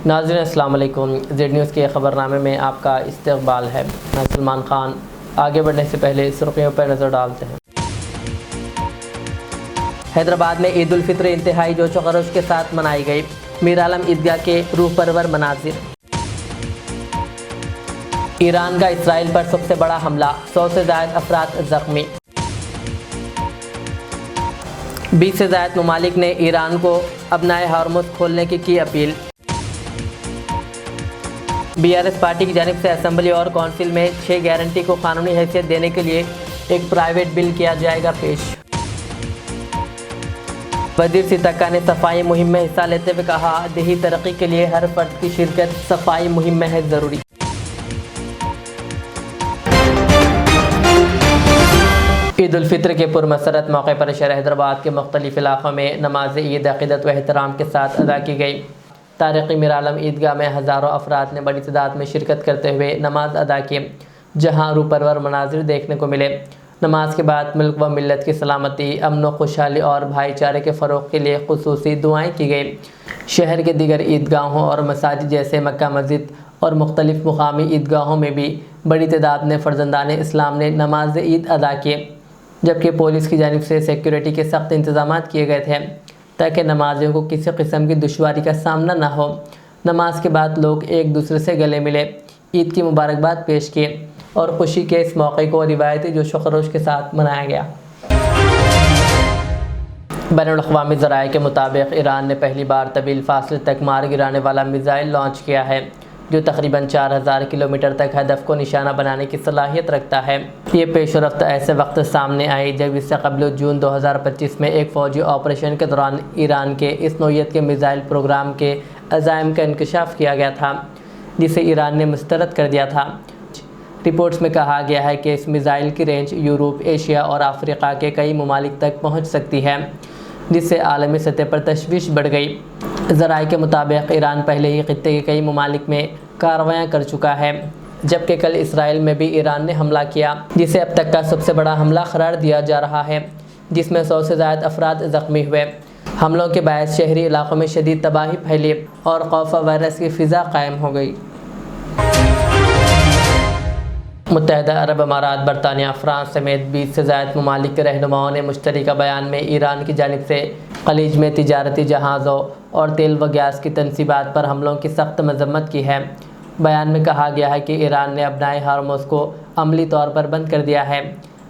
नाज़रीन अस्सलाम वालेकुम। ज़ेड न्यूज़ के ख़बरनामे में आपका इस्तक़बाल है। मैं सलमान ख़ान। आगे बढ़ने से पहले सुर्ख़ियों पर नज़र डालते हैं। हैदराबाद में ईद उल फित्र इंतहाई जोश व खरोश के साथ मनाई गई। मीर आलम ईदगाह के रूह परवर मनाजिर। ईरान का इसराइल पर सबसे बड़ा हमला, 100 से ज़ायद अफराद ज़ख्मी। 20 से ज़ायद ममालिक ने ईरान को अपनाए हार्मुज़ खोलने की अपील। BRS पार्टी की जानिब से असम्बली और कौंसिल में 6 गारंटी को कानूनी हैसियत देने के लिए एक प्राइवेट बिल किया जाएगा पेश। वज़ीर सितक्का ने सफाई मुहिम में हिस्सा लेते हुए कहा, देही तरक्की के लिए हर फर्द की शिरकत सफाई मुहिम में है ज़रूरी। ईद उल फित्र के पुरमसरत मौके पर शहर हैदराबाद के मुख्तलिफ इलाक़ों में नमाज ईद अक़ीदत व एहतराम के साथ अदा की गई। तारीख़ी मीर आलम ईदगाह में हज़ारों अफराद ने बड़ी तादाद में शिरकत करते हुए नमाज अदा की, जहाँ रूह परवर मनाजिर देखने को मिले। नमाज के बाद मुल्क व मिल्लत की सलामती, अमन व खुशहाली और भाईचारे के फ़रोग़ के लिए खुसूसी दुआएँ की गई। शहर के दीगर ईदगाहों और मसाजिद जैसे मक्का मस्जिद और मुख्तलिफ मुकामी ईदगाहों में भी बड़ी तादाद में फ़र्जंदान इस्लाम ने नमाज ईद अदा किए, जबकि पुलिस की जानिब से सिक्योरिटी के सख्त इंतज़ाम किए गए थे ताकि नमाजियों को किसी किस्म की दुश्वारी का सामना न हो। नमाज के बाद लोग एक दूसरे से गले मिले, ईद की मुबारकबाद पेश किए और खुशी के इस मौके को रिवायती जोश व खरोश के साथ मनाया गया। बैनुल-अक़वामी ज़राए के मुताबिक ईरान ने पहली बार तवील फासले तक मार गिराने वाला मिज़ाइल लॉन्च किया है, जो तकरीबन 4000 किलोमीटर तक हदफ को निशाना बनाने की सलाहियत रखता है। ये पेशरफ्त ऐसे वक्त सामने आई जब इससे कबल जून 2025 में एक फ़ौजी ऑपरेशन के दौरान ईरान के इस नौइयत के मिज़ाइल प्रोग्राम के अज़ाइम का इंकशाफ किया गया था, जिसे ईरान ने मुस्तरद कर दिया था। रिपोर्ट्स में कहा गया है कि इस मिज़ाइल की रेंज यूरोप, एशिया और अफ्रीका के कई ममालिक तक पहुँच सकती है, जिससे आलमी सतह पर तशवीश बढ़ गई। ज़राए के मुताबिक ईरान पहले ही खित्ते के कई ममालिक में कार्रवाइयाँ कर चुका है, जबकि कल इसराइल में भी ईरान ने हमला किया, जिसे अब तक का सबसे बड़ा हमला करार दिया जा रहा है, जिसमें 100 से ज़ायद अफराद ज़ख्मी हुए। हमलों के बायस शहरी इलाक़ों में शदीद तबाही फैली और खौफ वायरस की फ़िज़ा कायम हो गई। मुत्तहिदा अरब अमारात, बरतानिया, फ़्रांस समेत 20 से ज़ायद ममालिक के रहनुमाओं ने मुश्तरका बयान में ईरान की जानिब से खलीज में तिजारती जहाज़ों और तेल व गैस की तनसीबात पर हमलों की सख्त मज़म्मत की है। बयान में कहा गया है कि ईरान ने अपनाए हार्मुज़ को अमली तौर पर बंद कर दिया है,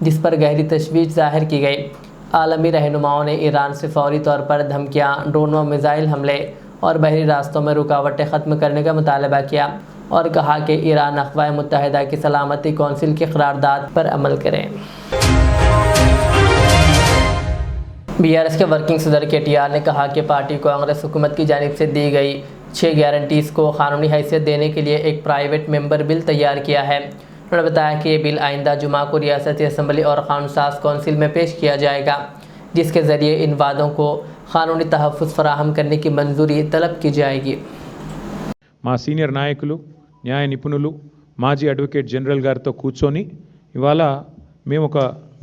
जिस पर गहरी तशवीश ज़ाहिर की गई। आलमी रहनुमाओं ने ईरान से फ़ौरी तौर पर धमकियाँ, ड्रोन व मिज़ाइल हमले और बहरी रास्तों में रुकावटें ख़त्म करने का मुतालबा किया और कहा कि ईरान अक़वाम मुत्तहिदा की सलामती कौंसिल की क़रारदाद पर अमल करें। BRS के वर्किंग सदर KTR ने कहा कि पार्टी को कांग्रेस हुकूमत की जानिब से दी गई 6 गारंटीज़ को कानूनी हैसियत देने के लिए एक प्राइवेट मेंबर बिल तैयार किया है। उन्होंने बताया कि ये बिल आइंदा जुमा को रियासती असम्बली और कानून साज कौंसिल में पेश किया जाएगा, जिसके ज़रिए इन वादों को कानूनी तहफ़्फ़ुज़ फराहम करने की मंजूरी तलब की जाएगी। మా సీనియర్ నాయకులు, న్యాయ నిపుణులు, మాజీ అడ్వకేట్ జనరల్ గారితో కూర్చొని ఇవాళ మేము ఒక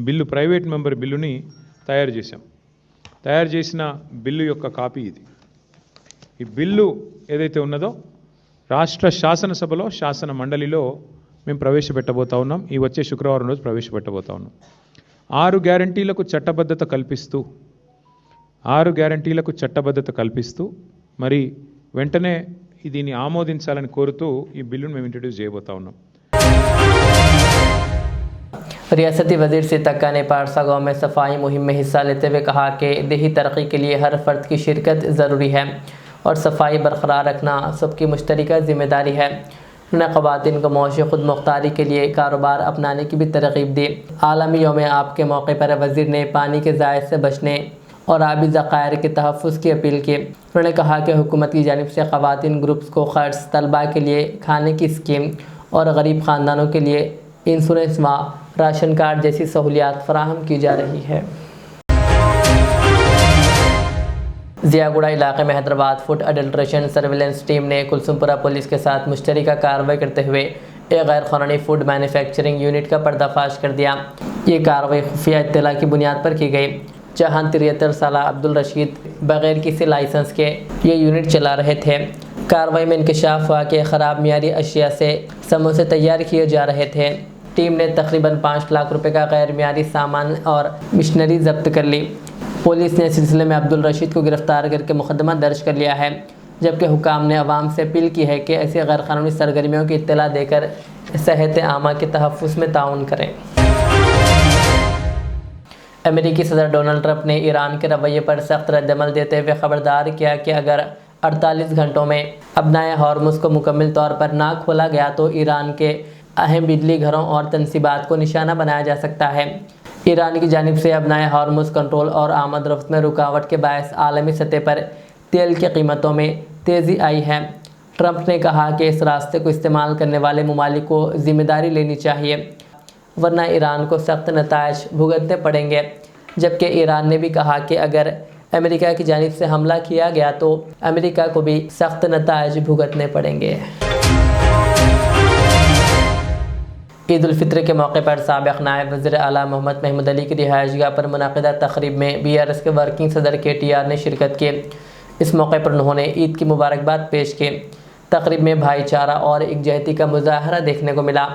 బిల్లు, ప్రైవేట్ మెంబర్ బిల్లుని తయారు చేశాం. తయారు చేసిన బిల్లు యొక్క కాపీ ఇది. ఈ బిల్లు ఏదైతే ఉన్నదో రాష్ట్ర శాసనసభలో, శాసన మండలిలో మేము ప్రవేశపెట్టబోతా ఉన్నాం. ఈ వచ్చే శుక్రవారం రోజు ప్రవేశపెట్టబోతా ఉన్నాం. 6 గ్యారంటీలకు చట్టబద్ధత కల్పిస్తూ మరి వెంటనే దీన్ని ఆమోదించాలని కోరుతూ ఈ బిల్లును మేము ఇంట్రడ్యూస్ చేయబోతా ఉన్నాం. रियासती वज़ीर सितक्का ने पारसा गाँव में सफाई मुहिम में हिस्सा लेते हुए कहा कि देही तरक्की के लिए हर फर्द की शिरकत ज़रूरी है और सफाई बरकरार रखना सबकी मुश्तरका ज़िम्मेदारी है। उन्होंने ख़वातीन को मौशी खुद मुख्तारी के लिए कारोबार अपनाने की भी तरग़ीब दी। आलमी यौम आब के मौके पर वज़ीर ने पानी के ज़ायद से बचने और आबी ज़ख़ायर के तहफ़्फ़ुज़ की अपील की। उन्होंने कहा कि हुकूमत की जानिब से ख़वातीन ग्रुप्स को क़र्ज़, तलबा के लिए खाने की स्कीम और गरीब ख़ानदानों के लिए इंश्योरेंस व राशन कार्ड जैसी सहूलियात फराहम की जा रही है। ज़ियागुड़ा इलाके में Hyderabad food adulteration surveillance team ने कुलसुमपुरा पुलिस के साथ मुश्तरका कार्रवाई करते हुए एक गैर क़ानूनी फूड मैन्युफैक्चरिंग यूनिट का पर्दाफाश कर दिया। ये कार्रवाई खुफिया इत्तला की बुनियाद पर की गई, जहां 73 साला अब्दुल रशीद बगैर किसी लाइसेंस के ये यूनिट चला रहे थे। कार्रवाई में इंकशाफ हुआ कि ख़राब मियारी अशिया से समोसे तैयार किए जा रहे थे। टीम ने तकरीबन 5 लाख रुपए का गैर मियारी सामान और मशीनरी जब्त कर ली। पुलिस ने इस सिलसिले में अब्दुल रशीद को गिरफ्तार करके मुकदमा दर्ज कर लिया है, जबकि हुकाम ने अवाम से अपील की है कि ऐसी गैर कानूनी सरगर्मियों की इत्तला देकर सेहत आमा के तहफ़्फ़ुज़ में ताउन करें। अमेरिकी सदर डोनाल्ड ट्रंप ने ईरान के रवैये पर सख्त रद्दअमल देते हुए खबरदार किया कि अगर 48 घंटों में अबनाए हॉर्मुज़ को मुकम्मल तौर पर ना खोला गया तो ईरान के अहम बिजली घरों और तनसीबात को निशाना बनाया जा सकता है। ईरान की जानिब से अबनाए हॉर्मुज़ कंट्रोल और आमद रफ्त में रुकावट के बायस आलमी सतह पर तेल की कीमतों में तेज़ी आई है। ट्रंप ने कहा कि इस रास्ते को इस्तेमाल करने वाले ममालिक को ज़िम्मेदारी लेनी चाहिए, वरना ईरान को सख्त नताइज भुगतने पड़ेंगे। जबकि ईरान ने भी कहा कि अगर अमेरिका की जानिब से हमला किया गया तो अमेरिका को भी सख्त नताइज भुगतने पड़ेंगे। ईद उल फित्र के मौके पर साबिक़ नायब वज़ीर आला मोहम्मद महमूद अली की रिहाइशगाह पर मुनाक़िदा तक़रीब में BRS के वर्किंग सदर KTR ने शिरकत की। इस मौके पर उन्होंने ईद की मुबारकबाद पेश की। तक़रीब में भाईचारा और एकजहती का मुज़ाहरा देखने को मिला।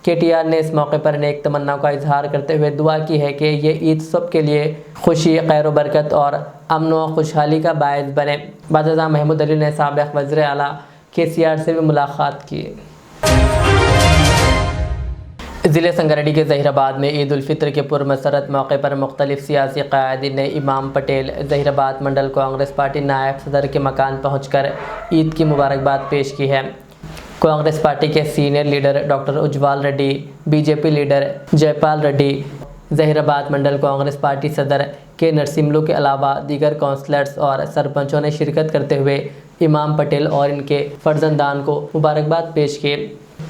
KTR ने इस मौके पर नेक तमन्ना का इजहार करते हुए दुआ की है कि ये ईद सब के लिए खुशी, खैर बरकत और अमन व खुशहाली का बायस बने। बादशाह महमूद अली ने साबिक़ वज़ीर आला KCR से भी मुलाकात की। ज़िले संगारेड्डी के ज़हीराबाद में ईद उल फित्र के पुरमसरत मौके पर मुख्तलिफ सियासी क़यादीन ने इमाम पटेल ज़हीराबाद मंडल कांग्रेस पार्टी नायब सदर के मकान पहुंचकर ईद की मुबारकबाद पेश की है। कांग्रेस पार्टी के सीनियर लीडर डॉक्टर उज्जवल रेड्डी, BJP लीडर जयपाल रेड्डी, ज़हीराबाद मंडल कांग्रेस पार्टी सदर के नरसिम्लू के अलावा दीगर काउंसलर्स और सरपंचों ने शिरकत करते हुए इमाम पटेल और इनके फर्जंदान को मुबारकबाद पेश की।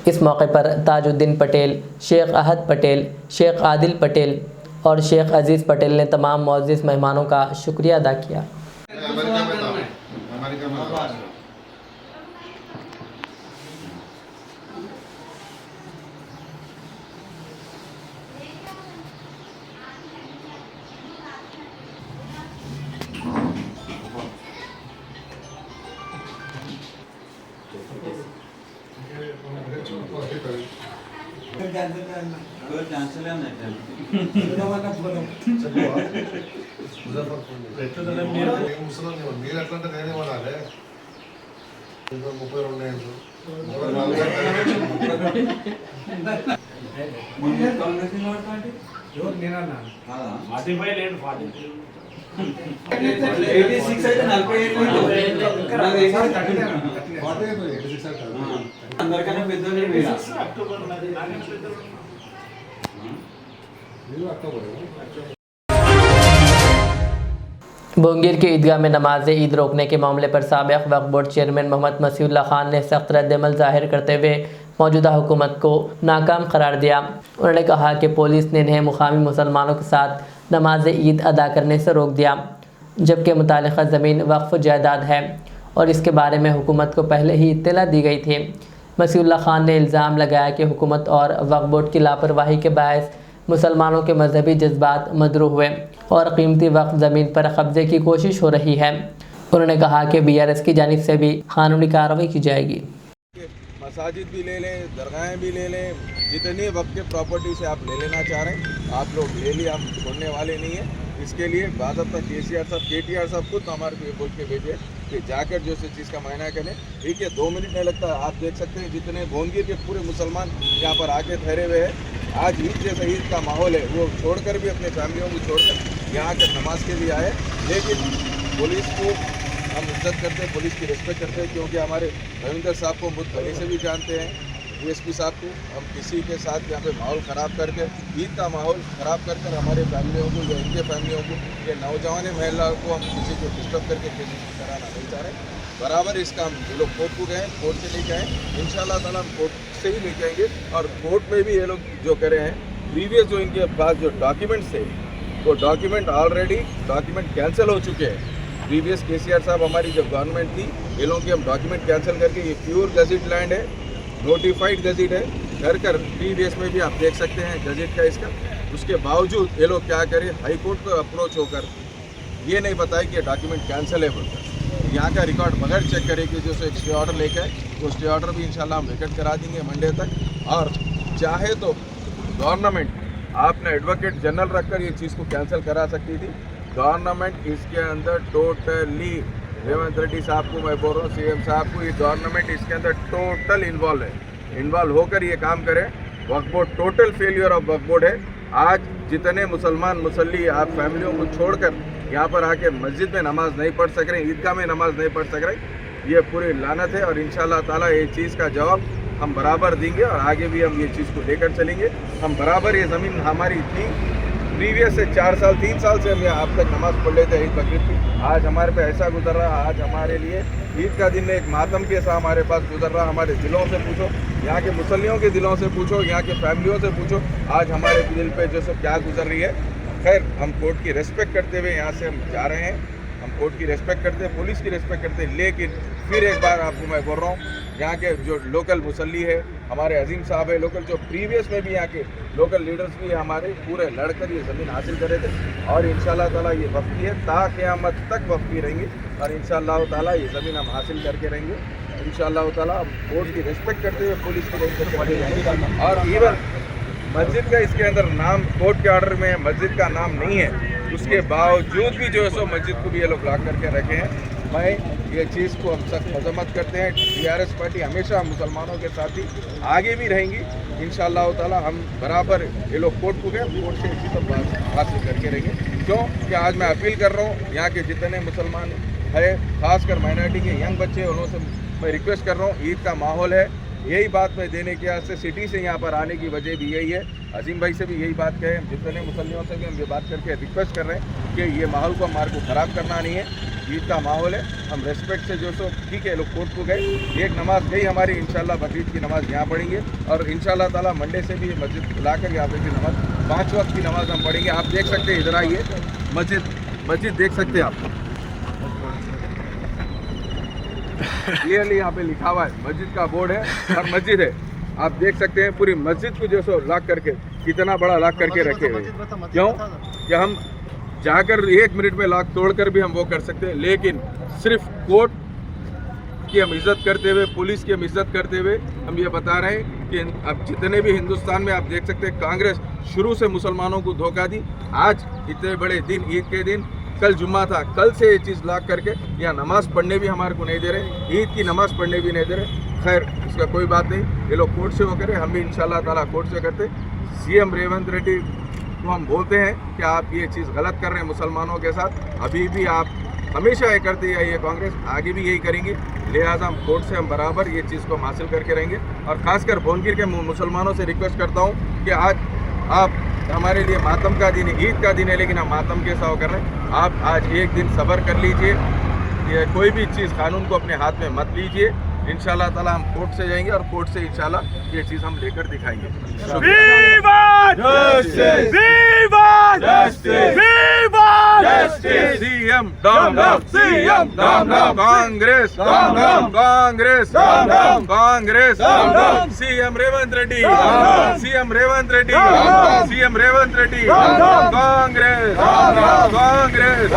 इस मौके पर ताजुद्दीन पटेल, शेख अहद पटेल, शेख आदिल पटेल और शेख अजीज़ पटेल ने तमाम मुअज़्ज़िज़ मेहमानों का शुक्रिया अदा किया। भोंगीर के ईदगाह में नमाज ईद रोकने के मामले पर साबिक़ वक्फ बोर्ड चेयरमैन मोहम्मद मसीहुल्लाह खान ने सख्त रद्दअमल ज़ाहिर करते हुए मौजूदा हुकूमत को नाकाम करार दिया। उन्होंने कहा कि पुलिस ने इन्हें मुकामी मुसलमानों के साथ नमाज ईद अदा करने से रोक दिया, जबकि मुतालिका ज़मीन वक्फ जायदाद है और इसके बारे में हुकूमत को पहले ही इत्तला दी गई थी। मसीहुल्लाह खान ने इल्ज़ाम लगाया कि हुकूमत और वक्फ बोर्ड की लापरवाही के बायस मुसलमानों के मजहबी जज्बात मदरू हुए और कीमती वक्फ ज़मीन पर कब्ज़े की कोशिश हो रही है। उन्होंने कहा कि BRS की जानिब से भी कानूनी कार्रवाई की जाएगी। मसाजिद भी ले लें, दरगाहें भी ले लें, जितनी वक्त के प्रॉपर्टी से आप ले लेना चाह रहे हैं आप लोग ले लिए, हम छोड़ने वाले नहीं हैं। इसके लिए बाज़ाब्ता KTR साहब खुद हमारे को बोल के भेजे कि जाकर जो इस चीज़ का मायना करें। ठीक है, 2 मिनट नहीं लगता। आप देख सकते हैं जितने भोंगीर के पूरे मुसलमान यहाँ पर आके ठहरे हुए हैं। आज ईद जैसा ईद का माहौल है, वो छोड़कर भी अपने फैमिलियों को छोड़कर यहाँ के नमाज के लिए आए। लेकिन पुलिस को हम इज्जत करते हैं, पुलिस की रिस्पेक्ट करते हैं, क्योंकि हमारे रविंदर साहब को बहुत पहले से भी जानते हैं, DSP साहब को। हम किसी के साथ यहाँ पे माहौल ख़राब करके, ईद का माहौल ख़राब कर हमारे फैमिलियों को या इनके फैमिलियों को, ये नौजवान महिला को हम किसी को डिस्टर्ब करके किसी को कराना नहीं चाह रहे। बराबर इसका हम जो लोग कोर्ट को गए, कोर्ट से लेके आए, इंशाल्लाह ताला हम कोर्ट से ही लेके आएंगे। और कोर्ट में भी ये लोग जो करे हैं, प्रीवियस जो इनके पास जो डॉक्यूमेंट्स थे, वो डॉक्यूमेंट ऑलरेडी कैंसिल हो चुके हैं। प्रीवियस KCR साहब हमारी जब गवर्नमेंट थी, ये लोगों के हम डॉक्यूमेंट कैंसिल करके, ये प्योर गज़ेट लैंड है, नोटिफाइड गज़ेट है, कर प्रीवियस में भी आप देख सकते हैं गज़ेट का इसका। उसके बावजूद ये लोग क्या करें, हाई कोर्ट को अप्रोच होकर ये नहीं बताए कि डॉक्यूमेंट कैंसिल है बोलकर। यहाँ का रिकॉर्ड बगैर चेक करे कि जो सो एक स्टे ऑर्डर लेके आए, वो स्टे ऑर्डर भी इंशाल्लाह हम वेकेट करा देंगे मंडे तक। और चाहे तो गवर्नमेंट आपने एडवोकेट जनरल रखकर ये चीज़ को कैंसिल करा सकती थी। गवर्नमेंट इसके अंदर टोटली, रेवंत रेड्डी साहब को मैं बोल रहा हूँ, सीएम साहब को, ये गवर्नमेंट इसके अंदर टोटल इन्वॉल्व है। इन्वॉल्व होकर ये काम करें। Waqf board total failure of Waqf board है। आज जितने मुसलमान मुसल्ली आप फैमिलियों को छोड़कर यहाँ पर आके मस्जिद में नमाज नहीं पढ़ सक रहे, ईदगाह में नमाज नहीं पढ़ सक रहे, ये पूरी लानत है। और इंशाल्लाह ताला ये चीज़ का जवाब हम बराबर देंगे और आगे भी हम ये चीज़ को लेकर चलेंगे। हम बराबर, ये ज़मीन हमारी थी प्रीवियस से 4 साल 3 साल से हम यहाँ अब तक नमाज़ पढ़ लेते हैं ईद बकरीद की। आज हमारे पे ऐसा गुजर रहा, आज हमारे लिए ईद का दिन एक मातम के साथ हमारे पास गुजर रहा। हमारे दिलों से पूछो, यहाँ के मुसल्लियों के दिलों से पूछो, यहाँ के फैमिलियों से पूछो, आज हमारे दिल पे जो सब क्या गुजर रही है। खैर, हम कोर्ट की रेस्पेक्ट करते हुए यहाँ से हम जा रहे हैं। हम कोर्ट की रेस्पेक्ट करते हैं, पुलिस की रेस्पेक्ट करते हैं, लेकिन फिर एक बार आपको मैं बोल रहा हूँ, यहाँ के जो लोकल मुसल्ली है, हमारे अजीम साहब है, लोकल जो प्रीवियस में भी यहाँ के लोकल लीडर्स भी हमारे पूरे लड़कर ये ज़मीन हासिल करे थे। और इंशाल्लाह ताला ये वक्फी है, ता क़यामत तक वक्फी रहेंगी। और इंशाल्लाह ताला ये ज़मीन हम हासिल करके रहेंगे। इंशाल्लाह ताला हम कोर्ट की रेस्पेक्ट करते हुए पुलिस की रेस्पेक्ट करते जाएंगे। और इवन मस्जिद का इसके अंदर नाम कोर्ट के ऑर्डर में मस्जिद का नाम नहीं है, उसके बावजूद भी जो है सो मस्जिद को भी ये लोग लॉक करके रखे हैं। मैं ये चीज़ को हम सख्त मजम्मत करते हैं। टीआरएस पार्टी हमेशा मुसलमानों के साथ ही आगे भी रहेंगी। इंशाअल्लाह ताला हम बराबर, ये लोग कोर्ट को गए, कोर्ट से इसी पर हासिल करके रहेंगे। क्यों कि आज मैं अपील कर रहा हूँ, यहाँ के जितने मुसलमान है, खासकर माइनॉरिटी के यंग बच्चे, उन्होंने मैं रिक्वेस्ट कर रहा हूँ, ईद का माहौल है, यही बात मैं देने के वास्ते सिटी से यहाँ पर आने की वजह भी यही है। अजीम भाई से भी यही बात कहे, जितने मुसल्लियों से भी हम ये बात करके रिक्वेस्ट कर रहे हैं कि ये माहौल को हमारे को ख़राब करना नहीं है। ईद का माहौल है, हम रेस्पेक्ट से जो सो ठीक है, लोग कोर्ट को गए, एक नमाज गई हमारी, इंशाल्लाह बकरीद की नमाज यहाँ पढ़ेंगे। और इंशाल्लाह ताला मंडे से भी मस्जिद बुलाकर यहाँ पे भी नमाज 5 वक्त की नमाज हम पढ़ेंगे। आप देख सकते हैं, इधर आइए, मस्जिद देख सकते हैं आप, क्लियरली यहाँ पे लिखा हुआ है, मस्जिद का बोर्ड है और मस्जिद है। आप देख सकते हैं पूरी मस्जिद को जो सो लॉक करके, कितना बड़ा लॉक करके रखे हुए। क्यों कि हम जाकर 1 मिनट में लॉक तोड़कर भी हम वो कर सकते हैं, लेकिन सिर्फ कोर्ट की हम इज्जत करते हुए, पुलिस की हम इज्जत करते हुए हम ये बता रहे हैं कि अब जितने भी हिंदुस्तान में आप देख सकते हैं, कांग्रेस शुरू से मुसलमानों को धोखा दी। आज इतने बड़े दिन, ईद के दिन, कल जुम्मा था, कल से ये चीज़ लॉक करके यहाँ नमाज़ पढ़ने भी हमारे को नहीं दे रहे, ईद की नमाज़ पढ़ने भी नहीं दे रहे। खैर, इसका कोई बात नहीं, ये लोग कोर्ट से वो करें, हम भी इंशाल्लाह ताला कोर्ट से करते। सीएम रेवंत रेड्डी को हम बोलते हैं कि आप ये चीज़ गलत कर रहे हैं मुसलमानों के साथ, अभी भी आप हमेशा ये करते हैं, ये कांग्रेस आगे भी यही करेंगी। लिहाजा हम कोर्ट से हम बराबर ये चीज़ को हम हासिल करके रहेंगे। और ख़ासकर भोनगिर के मुसलमानों से रिक्वेस्ट करता हूँ कि आज आप, हमारे लिए मातम का दिन है, ईद का दिन है, लेकिन हम मातम के साथ कर रहे हैं। आप आज एक दिन सब्र कर लीजिए, ये कोई भी चीज़ कानून को अपने हाथ में मत लीजिए। इंशाल्लाह ताला हम कोर्ट से जाएंगे और कोर्ट से इंशाल्लाह ये चीज़ हम लेकर दिखाएंगे। CM down down, CM down down, Congress down down, Congress down down, Congress down down, CM Revanth Reddy, CM Revanth Reddy, CM Revanth Reddy, Congress Congress.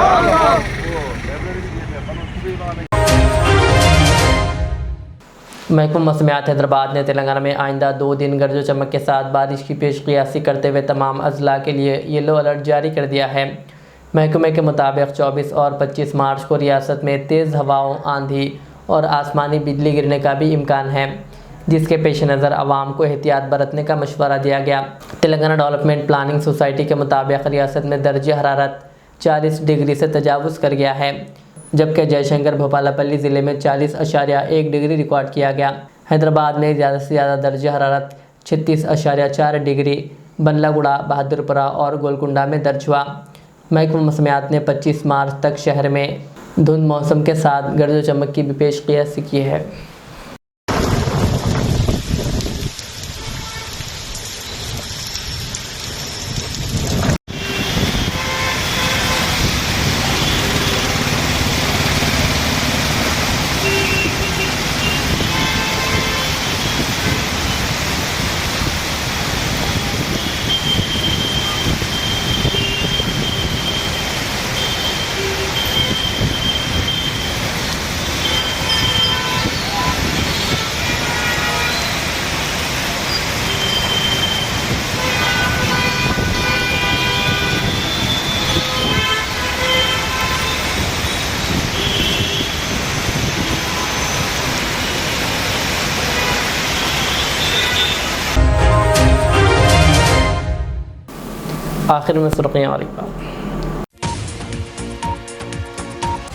महकमा मौसमियात हैदराबाद ने तेलंगाना में आइंदा 2 दिन गरज चमक के साथ बारिश की पेशकयासी करते हुए तमाम अजला के लिए येलो अलर्ट जारी कर दिया है। महकमे के मुताबिक 24 और 25 मार्च को रियासत में तेज़ हवाओं, आंधी और आसमानी बिजली गिरने का भी इम्कान है, जिसके पेश नज़र आवाम को एहतियात बरतने का मशवरा दिया गया। तेलंगाना डेवलपमेंट प्लानिंग सोसाइटी के मुताबिक रियासत में दर्जे हरारत 40 डिग्री से तजावुज़ कर गया है, जबकि जयशंकर भोपालापल्ली ज़िले में 40.1 डिग्री रिकॉर्ड किया गया। हैदराबाद में ज़्यादा से ज़्यादा दर्जा हरारत 36.4 डिग्री बल्लागुड़ा, बहादुरपुरा और गोलकुंडा में दर्ज हुआ। महकमा मौसमियात ने 25 मार्च तक शहर में धुंध मौसम के साथ गरज चमक की भी पेशकयासी की है। आखिर में सुर्खियां और एक बार।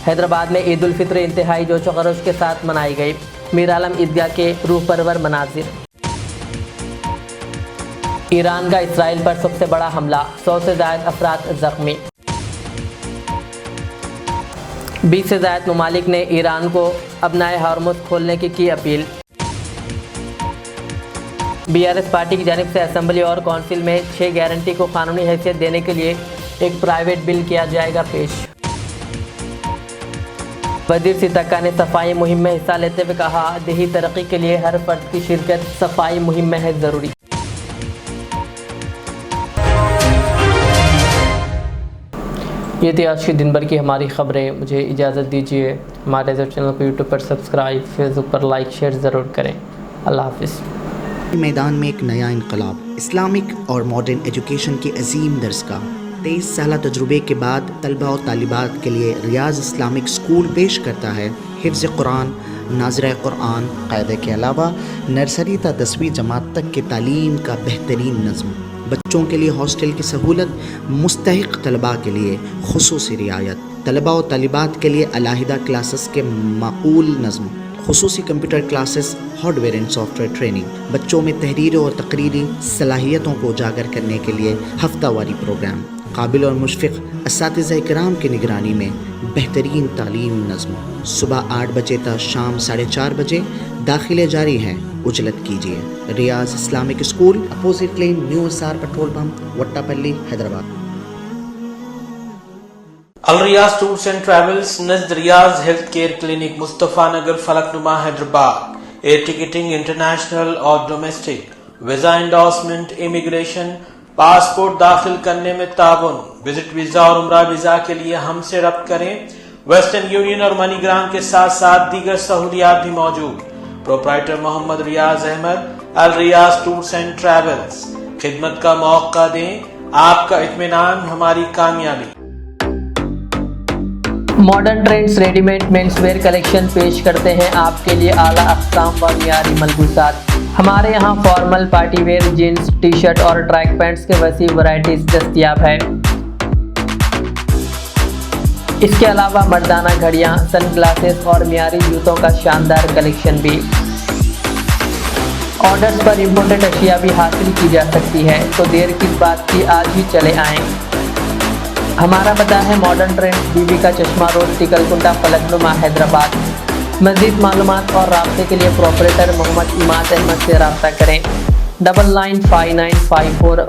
हैदराबाद में ईद उल फित्र इंतहाई जोशो खरोश के साथ मनाई गई। मीर आलम ईदगाह के रूह परवर मनाजिर। ईरान का इसराइल पर सबसे बड़ा हमला, 100 से ज़ायद अफराद जख्मी। 20 से ज़ायद ममालिक ने ईरान को अपनाए हार्मुज खोलने की अपील। BRS पार्टी की जानिब से असेंबली और काउंसिल में 6 गारंटी को कानूनी हैसियत देने के लिए एक प्राइवेट बिल किया जाएगा पेश। वजीर सीतक्का ने सफाई मुहिम में हिस्सा लेते हुए कहा, देही तरक्की के लिए हर फर्द की शिरकत सफाई मुहिम में है ज़रूरी। ये थी आज की दिन भर की हमारी खबरें। मुझे इजाज़त दीजिए। हमारे चैनल को यूट्यूब पर सब्सक्राइब, फेसबुक पर लाइक शेयर ज़रूर करें। अल्लाह हाफिज़। मैदान में एक नया इनकलाब, इस्लामिक और मॉडर्न एजुकेशन की अजीम दरसगाह। 23 साल तजुर्बे के बाद तलबा और तालिबात के लिए रियाज इस्लामिक स्कूल पेश करता है हिफ्ज़ कुरान, नाज़िरा कुरान, क़ायदे के अलावा नर्सरी ता 10वीं जमात तक की तालीम का बेहतरीन नज़्म। बच्चों के लिए हॉस्टल की सहूलत, मुस्तहिक़ तलबा के लिए खुसूसी रियायत, तलबा और तालिबात के लिए अलहदा क्लासेस के माकूल नज़्म, खुसूसी computer classes, hardware and software training. बच्चों में तहरीरी और तकरीरी सलाहियतों को उजागर करने के लिए हफ्तावारी प्रोग्राम। काबिल और मुशफ़िक़ असातिज़ा इकराम की निगरानी में बेहतरीन तालीम नज़्म। सुबह 8 बजे तक शाम 4:30 बजे दाखिले जारी हैं। उजलत कीजिए। Riyaz Islamic school, opposite lane, new SR petrol pump, Vattapalli, Hyderabad. Al Riyaz tours and travels नज़द Riyaz health care clinic, Mustafa Nagar, Falaknuma, Hyderabad. Air ticketing international और domestic, visa endorsement, immigration, passport दाखिल करने में ताउन, विजिट वीज़ा और उम्रा वीज़ा के लिए हमसे रब्त करें। वेस्टर्न यूनियन और मनीग्राम के साथ साथ दीगर सहूलियात भी मौजूद। Proprietor Mohammad Riyaz Ahmad, Al Riyaz tours and travels. खिदमत का मौका दें, आपका इत्मीनान हमारी कामयाबी। Modern trends readymade menswear collection पेश करते हैं आपके लिए आला अक़साम व मियारी मलबूसात। हमारे यहाँ formal, party wear, jeans, T shirt और ट्रैक पैंट्स के वसी वैरायटीज दस्तयाब है। इसके अलावा मर्दाना घड़ियाँ, सन ग्लासेस और मियारी जूतों का शानदार कलेक्शन भी। ऑर्डर्स पर इम्पोर्टेड अशिया भी हासिल की जा सकती है, तो देर किस बात की, आज ही चले आएँ। हमारा पता है मॉडर्न ट्रेंड्स, बीबी का चश्मा रोड, टिकलकुंडा, फलकनुमा, हैदराबाद। मज़ीद मालूमात और राब्ते के लिए प्रोपरेटर मोहम्मद इमाद अहमद से रब्ता करें। 99595414